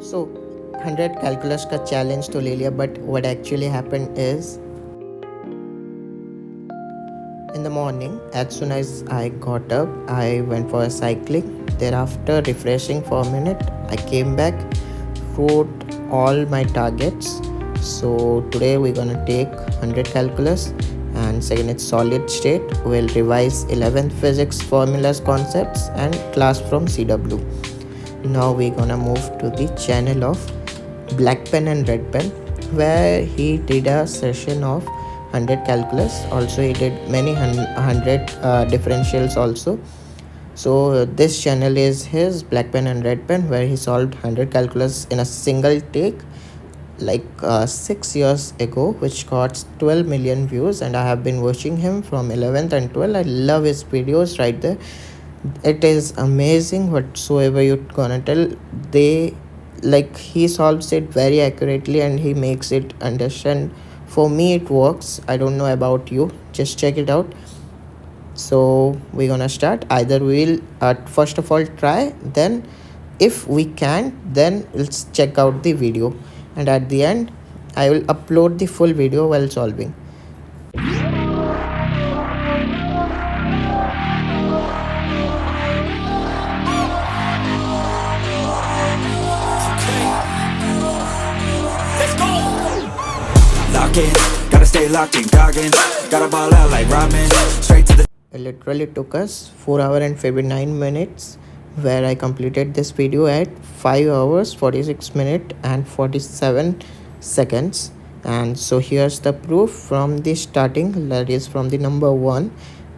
So 100 calculus का challenge तो ले लिया, but what actually happened is in the morning, as soon as I got up, I went for a cycling. Thereafter, refreshing for a minute, I came back, wrote all my targets. So today we're gonna take 100 calculus, and second it's solid state. We'll revise 11th physics formulas, concepts, and class from CW. Now we're gonna move to the channel of Black Pen and Red Pen, where he did a session of 100 calculus. Also he did many 100 differentials also. So this channel is his, Black Pen and Red Pen, where he solved 100 calculus in a single take, like 6 years ago, which got 12 million views, and I have been watching him from 11th and 12th. I love his videos right there. It is amazing whatsoever you're gonna tell. They, like, he solves it very accurately and he makes it understand. For me it works. I don't know about you, just check it out. So we're gonna start. Either we'll first of all try, then if we can, then let's check out the video, and at the end I will upload the full video while solving. Lock in, gotta stay locked in, goggins. Gotta ball out like Rodman. Straight to the. It literally took us 4 hours and 59 minutes, where I completed this video at 5 hours 46 minutes and 47 seconds. And so here's the proof from the starting, that is from the number 1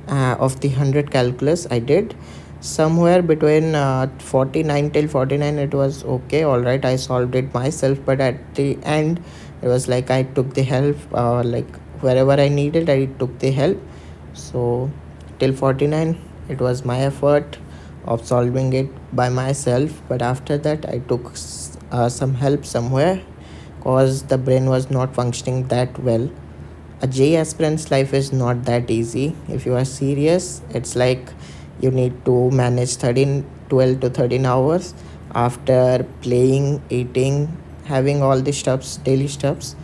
of the 100 calculus. I did somewhere between 49 till 49. It was okay, all right, I solved it myself, but at the end it was like I took the help, like wherever I needed I took the help. So till 49 it was my effort of solving it by myself, but after that I took some help somewhere, cause the brain was not functioning that well. A JEE aspirant's life is not that easy. If you are serious, it's like you need to manage 12 to 13 hours after playing, eating, having all the stuffs, daily stuffs.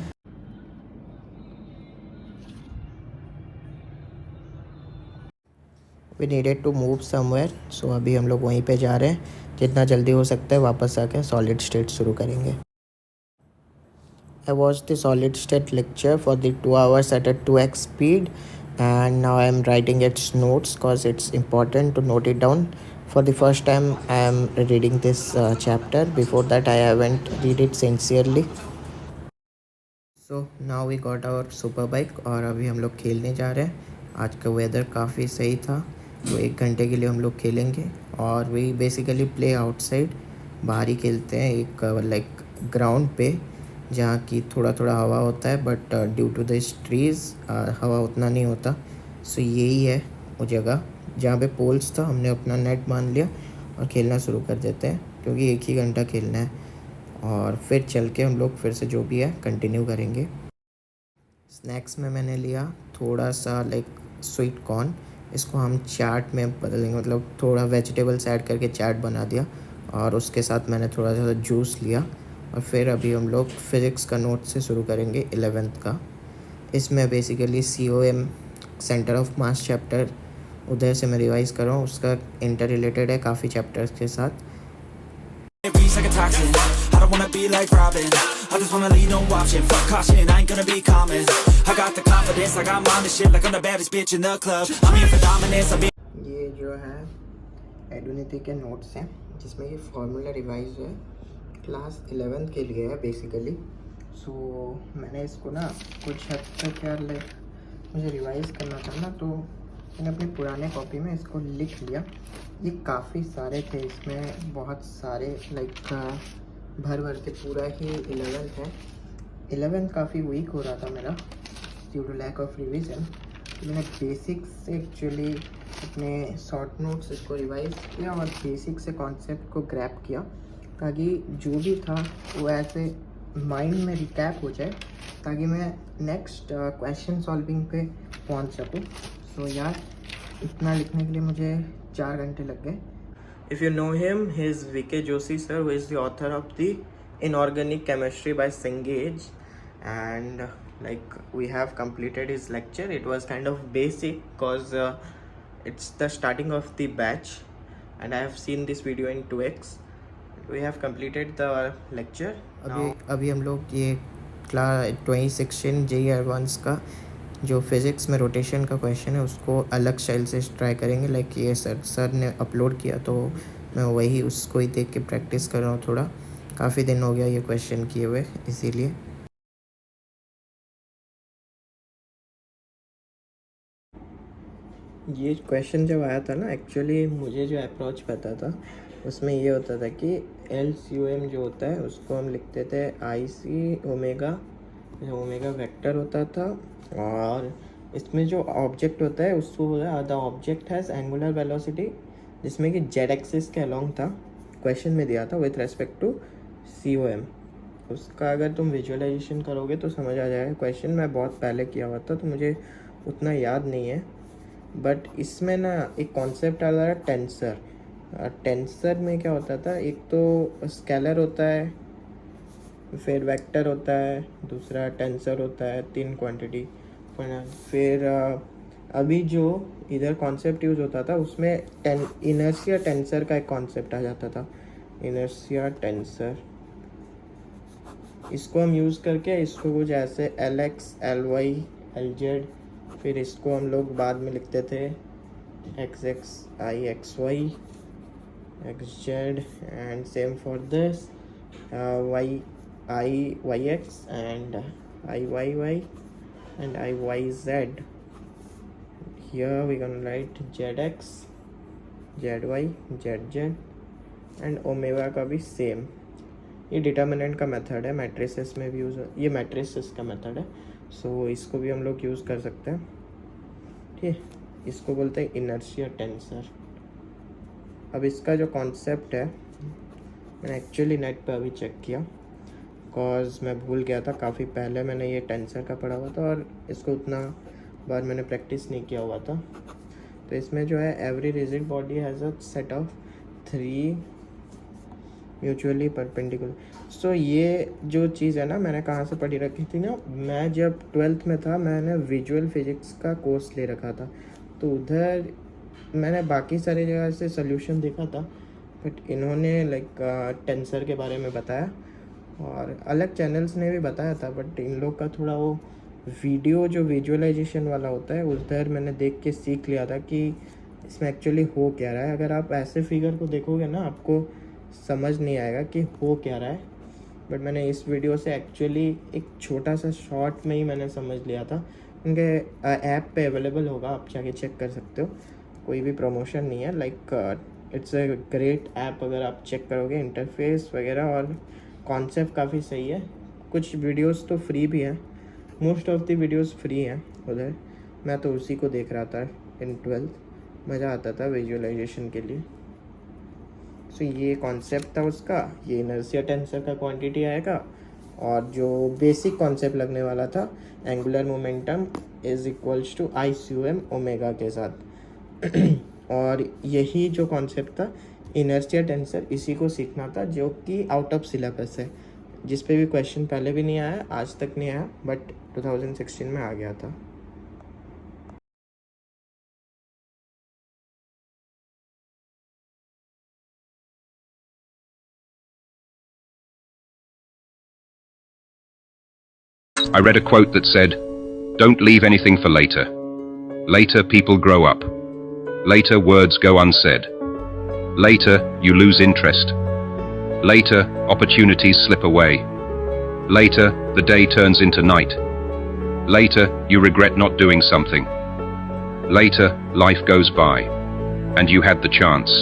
We needed to move somewhere, so अभी हम लोग वहीं पे जा रहे हैं. जितना जल्दी हो सकता है वापस आके सॉलिड स्टेट शुरू करेंगे. I watched the solid state lecture for the 2 hours at a 2x speed, and now I am writing its notes because it's important to note it down. For the first time I am reading this chapter. Before that I haven't read it sincerely. So now we got our super bike और अभी हम लोग खेलने जा रहे हैं. आज का वेदर काफ़ी सही था, तो 1 घंटे के लिए हम लोग खेलेंगे. और वी बेसिकली प्ले आउटसाइड, बाहर ही खेलते हैं, एक लाइक ग्राउंड पे जहाँ की थोड़ा थोड़ा हवा होता है, but due to this trees हवा उतना नहीं होता. सो यही है वो जगह जहाँ पे पोल्स था. हमने अपना नेट बांध लिया और खेलना शुरू कर देते हैं, क्योंकि 1 ही घंटा खेलना है, और फिर चल के हम लोग फिर से जो भी है कंटिन्यू करेंगे. स्नैक्स में मैंने लिया थोड़ा सा लाइक स्वीट कॉर्न. इसको हम चाट में बदलेंगे, मतलब थोड़ा वेजिटेबल्स ऐड करके चाट बना दिया, और उसके साथ मैंने थोड़ा सा जूस लिया. और फिर अभी हम लोग फिज़िक्स का नोट से शुरू करेंगे 11th का. इसमें basically COM centre of mass chapter उधर से मैं रिवाइज़ कर रहा हूँ, उसका इंटर रिलेटेड है काफ़ी चैप्टर्स के साथ. It reads like a toxin. I don't wanna be like Robin. I just wanna lead, no option. Fuck caution, I ain't gonna be common. I got the confidence, I got mom and shit like I'm the baddest bitch in the club. I'm here for dominance. I'm ये जो है एडुनिटी के notes हैं, जिसमें ये formula revise है class 11th के लिए है बेसिकली. सो मैंने इसको ना कुछ हद तक यार लाइक मुझे रिवाइज़ करना था ना, तो मैंने अपनी पुराने कॉपी में इसको लिख लिया. ये काफ़ी सारे थे, इसमें बहुत सारे लाइक भर भर के पूरा ही 11th है. 11th काफ़ी वीक हो रहा था मेरा due to lack of revision. मैंने बेसिक्स से एक्चुअली अपने शॉर्ट नोट्स इसको रिवाइज़ किया और बेसिक से कॉन्सेप्ट को ग्रैप किया, ताकि जो भी था वो ऐसे माइंड में रिकैप हो जाए, ताकि मैं नेक्स्ट क्वेश्चन सॉल्विंग पे पहुंच सकूं. सो यार इतना लिखने के लिए मुझे 4 घंटे लग गए. If you know him, he is VK Joshi sir, who is the author of the inorganic chemistry by Cengage, and like we have completed his lecture. It was kind of basic because it's the starting of the batch and I have seen this video in 2x. We have completed the lecture. अभी हम लोग ये class 2016 JEE advance का जो physics में rotation का question है उसको अलग स्टाइल से ट्राई करेंगे. लाइक ये सर ने अपलोड किया तो मैं वही उसको ही देख के प्रैक्टिस कर रहा हूँ. थोड़ा काफ़ी दिन हो गया ये क्वेश्चन किए हुए, इसीलिए. ये क्वेश्चन जब आया था ना, एक्चुअली मुझे जो अप्रोच पता था उसमें ये होता था कि LCOM जो होता है उसको हम लिखते थे IC ओमेगा, ओमेगा वेक्टर होता था. और इसमें जो ऑब्जेक्ट होता है उसको the object has angular velocity, जिसमें कि जेड एक्सिस के अलॉन्ग था. क्वेश्चन में दिया था विथ रेस्पेक्ट टू COM. उसका अगर तुम विजुअलाइजेशन करोगे तो समझ आ जाएगा. क्वेश्चन मैं बहुत पहले किया हुआ था तो मुझे उतना याद नहीं है. बट इसमें ना एक कॉन्सेप्ट आ रहा है टेंसर. टेंसर में क्या होता था, एक तो स्केलर होता है, फिर वेक्टर होता है, दूसरा टेंसर होता है, 3 क्वांटिटी. फिर अभी जो इधर कॉन्सेप्ट यूज़ होता था उसमें इनर्शिया टेंसर का एक कॉन्सेप्ट आ जाता था. इनर्शिया टेंसर, इसको हम यूज़ करके इसको कुछ ऐसे LX, LY, LZ, फिर इसको हम लोग बाद में लिखते थे XX, IXY, XZ, and same for this YX and IYY and IYZ. Here we gonna write ZX, ZY, ZZ and omega का भी सेम. ये डिटर्मिनेंट का मेथड है, मैट्रिसेस में भी यूज़, ये मैट्रिसेस का मेथड है. सो इसको भी हम लोग यूज़ कर सकते हैं. ठीक, इसको बोलते हैं इनर्शिया टेंसर. अब इसका जो कॉन्सेप्ट है मैंने एक्चुअली नेट पे अभी चेक किया बिकॉज मैं भूल गया था. काफ़ी पहले मैंने ये टेंसर का पढ़ा हुआ था और इसको उतना बार मैंने प्रैक्टिस नहीं किया हुआ था. तो इसमें जो है every rigid body has a set of 3 mutually perpendicular. So ये जो चीज़ है ना, मैंने कहाँ से पढ़ी रखी थी ना, मैं जब 12th में था मैंने विजुअल फिजिक्स का कोर्स ले रखा था. तो उधर मैंने बाकी सारी जगह से सोल्यूशन देखा था, बट इन्होंने लाइक टेंसर के बारे में बताया और अलग चैनल्स ने भी बताया था. बट इन लोग का थोड़ा वो वीडियो जो विजुअलाइजेशन वाला होता है उधर मैंने देख के सीख लिया था कि इसमें एक्चुअली हो क्या रहा है. अगर आप ऐसे फिगर को देखोगे ना आपको समझ नहीं आएगा कि हो क्या रहा है. बट मैंने इस वीडियो से एक्चुअली एक छोटा सा शॉर्ट में ही मैंने समझ लिया था. उनके ऐप पे अवेलेबल होगा, आप जाके चेक कर सकते हो. कोई भी प्रमोशन नहीं है. Like it's a great app. अगर आप चेक करोगे इंटरफेस वगैरह और कॉन्सेप्ट काफ़ी सही है. कुछ वीडियोस तो फ्री भी है, most of the videos free हैं उधर. मैं तो उसी को देख रहा था इन 12th. मज़ा आता था विजुअलाइजेशन के लिए. सो ये कॉन्सेप्ट था उसका. ये इनर्शिया टेंसर का क्वांटिटी आएगा और जो बेसिक कॉन्सेप्ट लगने वाला था angular momentum is equals to ICOM omega के साथ. और यही जो कॉन्सेप्ट था इनर्शिया टेंसर, इसी को सीखना था जो कि आउट ऑफ सिलेबस है, जिस पे भी क्वेश्चन पहले भी नहीं आया, आज तक नहीं आया, बट 2016 में आ गया था. I read a quote that said, "Don't leave anything for later. Later people grow up. Later words go unsaid. Later you lose interest. Later opportunities slip away. Later the day turns into night. Later you regret not doing something. Later life goes by, and you had the chance."